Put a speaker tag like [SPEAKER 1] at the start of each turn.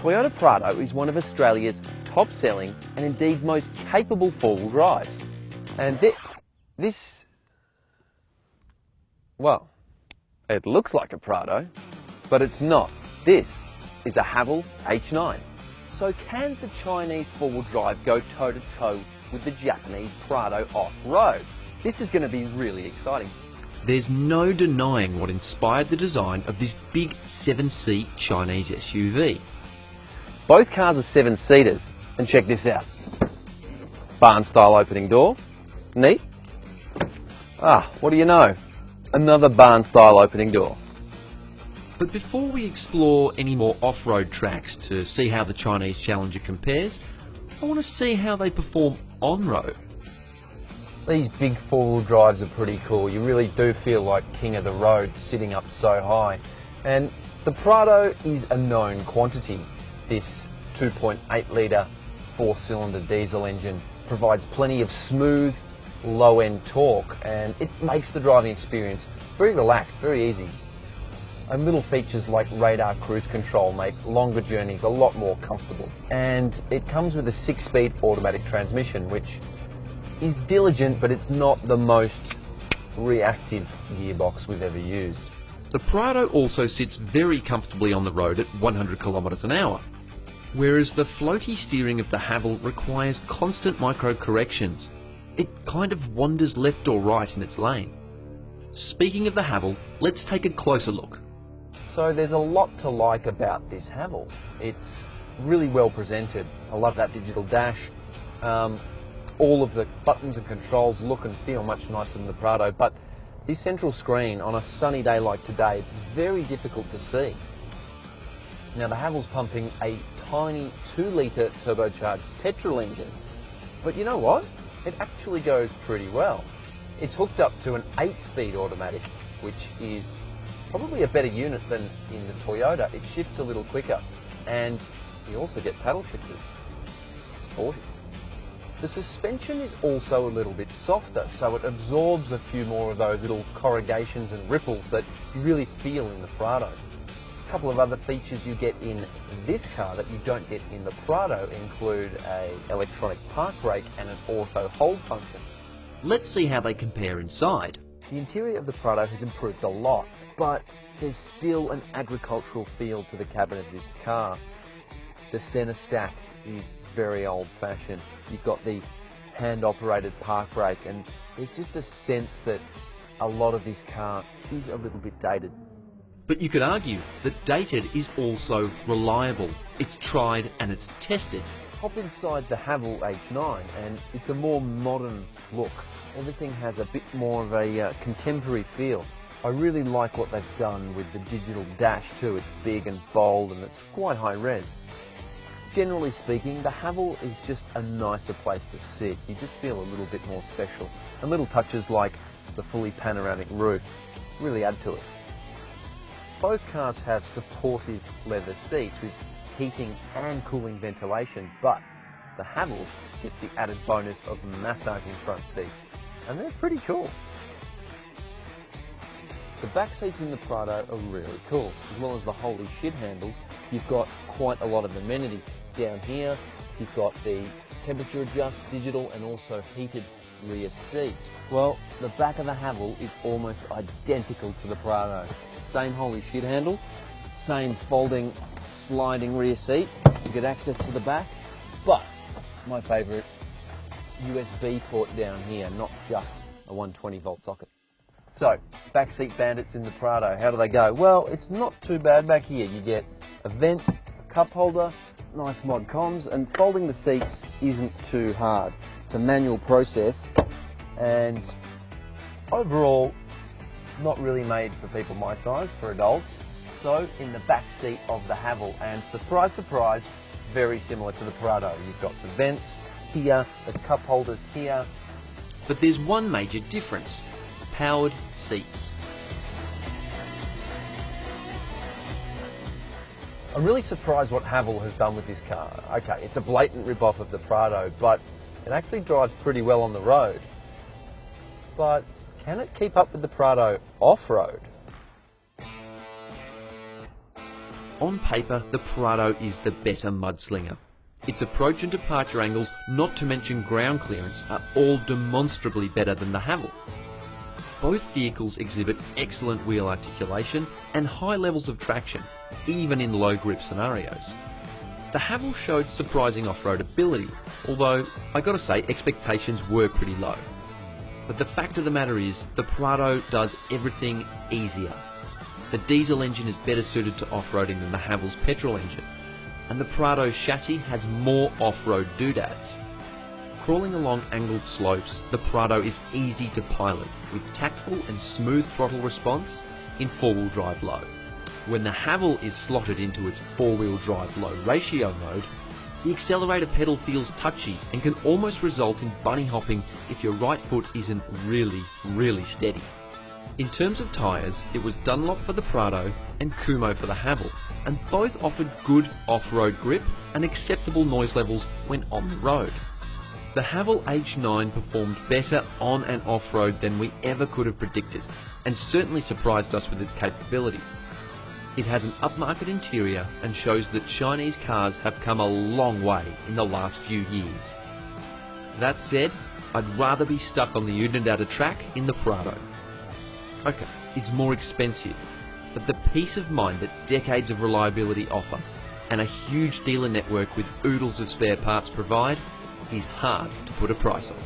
[SPEAKER 1] Toyota Prado is one of Australia's top-selling and indeed most capable four-wheel drives. And well, it looks like a Prado, but it's not. This is a HAVAL H9. So can the Chinese four-wheel drive go toe-to-toe with the Japanese Prado off-road? This is going to be really exciting.
[SPEAKER 2] There's no denying what inspired the design of this big 7-seat Chinese SUV.
[SPEAKER 1] Both cars are 7-seaters, and check this out. Barn-style opening door. Neat. What do you know? Another barn-style opening door.
[SPEAKER 2] But before we explore any more off-road tracks to see how the Chinese Challenger compares, I want to see how they perform on-road.
[SPEAKER 1] These big four-wheel drives are pretty cool. You really do feel like king of the road sitting up so high. And the Prado is a known quantity. This 2.8 litre 4-cylinder diesel engine provides plenty of smooth, low-end torque, and it makes the driving experience very relaxed, very easy. And little features like radar cruise control make longer journeys a lot more comfortable. And it comes with a 6-speed automatic transmission, which is diligent, but it's not the most reactive gearbox we've ever used.
[SPEAKER 2] The Prado also sits very comfortably on the road at 100 kilometres an hour, whereas the floaty steering of the HAVAL requires constant micro corrections. It kind of wanders left or right in its lane. Speaking of the HAVAL, let's take a closer look.
[SPEAKER 1] So there's a lot to like about this HAVAL. It's really well presented. I love that digital dash. All of the buttons and controls look and feel much nicer than the Prado, but this central screen on a sunny day like today, it's very difficult to see. Now the HAVAL's pumping a tiny 2-litre turbocharged petrol engine, but you know what? It actually goes pretty well. It's hooked up to an 8-speed automatic, which is probably a better unit than in the Toyota. It shifts a little quicker, and you also get paddle shifters. Sporty. The suspension is also a little bit softer, so it absorbs a few more of those little corrugations and ripples that you really feel in the Prado. A couple of other features you get in this car that you don't get in the Prado include an electronic park brake and an auto hold function.
[SPEAKER 2] Let's see how they compare inside.
[SPEAKER 1] The interior of the Prado has improved a lot, but there's still an agricultural feel to the cabin of this car. The centre stack is very old-fashioned. You've got the hand-operated park brake, and there's just a sense that a lot of this car is a little bit dated.
[SPEAKER 2] But you could argue that dated is also reliable. It's tried and it's tested.
[SPEAKER 1] Hop inside the HAVAL H9 and it's a more modern look. Everything has a bit more of a contemporary feel. I really like what they've done with the digital dash too. It's big and bold and it's quite high res. Generally speaking, the HAVAL is just a nicer place to sit. You just feel a little bit more special. And little touches like the fully panoramic roof really add to it. Both cars have supportive leather seats with heating and cooling ventilation, but the HAVAL gets the added bonus of massaging front seats, and they're pretty cool. The back seats in the Prado are really cool. As well as the holy shit handles, you've got quite a lot of amenity. Down here, you've got the temperature adjust, digital, and also heated rear seats. Well, the back of the HAVAL is almost identical to the Prado. Same holy shit handle, same folding, sliding rear seat. You get access to the back, but my favourite, USB port down here, not just a 120-volt socket. So, backseat bandits in the Prado, how do they go? Well, it's not too bad back here. You get a vent, cup holder, nice mod comms, and folding the seats isn't too hard. It's a manual process, and overall, not really made for people my size, for adults. So, in the back seat of the HAVAL, and surprise, surprise, very similar to the Prado. You've got the vents here, the cup holders here.
[SPEAKER 2] But there's one major difference: powered seats.
[SPEAKER 1] I'm really surprised what HAVAL has done with this car. Okay, it's a blatant rip-off of the Prado, but it actually drives pretty well on the road. But can it keep up with the Prado off-road?
[SPEAKER 2] On paper, the Prado is the better mudslinger. Its approach and departure angles, not to mention ground clearance, are all demonstrably better than the HAVAL. Both vehicles exhibit excellent wheel articulation and high levels of traction, even in low grip scenarios. The HAVAL showed surprising off-road ability, although I gotta say expectations were pretty low. But the fact of the matter is, the Prado does everything easier. The diesel engine is better suited to off-roading than the HAVAL's petrol engine, and the Prado's chassis has more off-road doodads. Crawling along angled slopes, the Prado is easy to pilot, with tactful and smooth throttle response in four-wheel drive low. When the HAVAL is slotted into its four-wheel drive low ratio mode, the accelerator pedal feels touchy and can almost result in bunny hopping if your right foot isn't really steady. In terms of tyres, it was Dunlop for the Prado and Kumho for the HAVAL, and both offered good off-road grip and acceptable noise levels when on the road. The HAVAL H9 performed better on and off-road than we ever could have predicted, and certainly surprised us with its capability. It has an upmarket interior and shows that Chinese cars have come a long way in the last few years. That said, I'd rather be stuck on the Unidata track in the Prado. Okay, it's more expensive, but the peace of mind that decades of reliability offer and a huge dealer network with oodles of spare parts provide is hard to put a price on.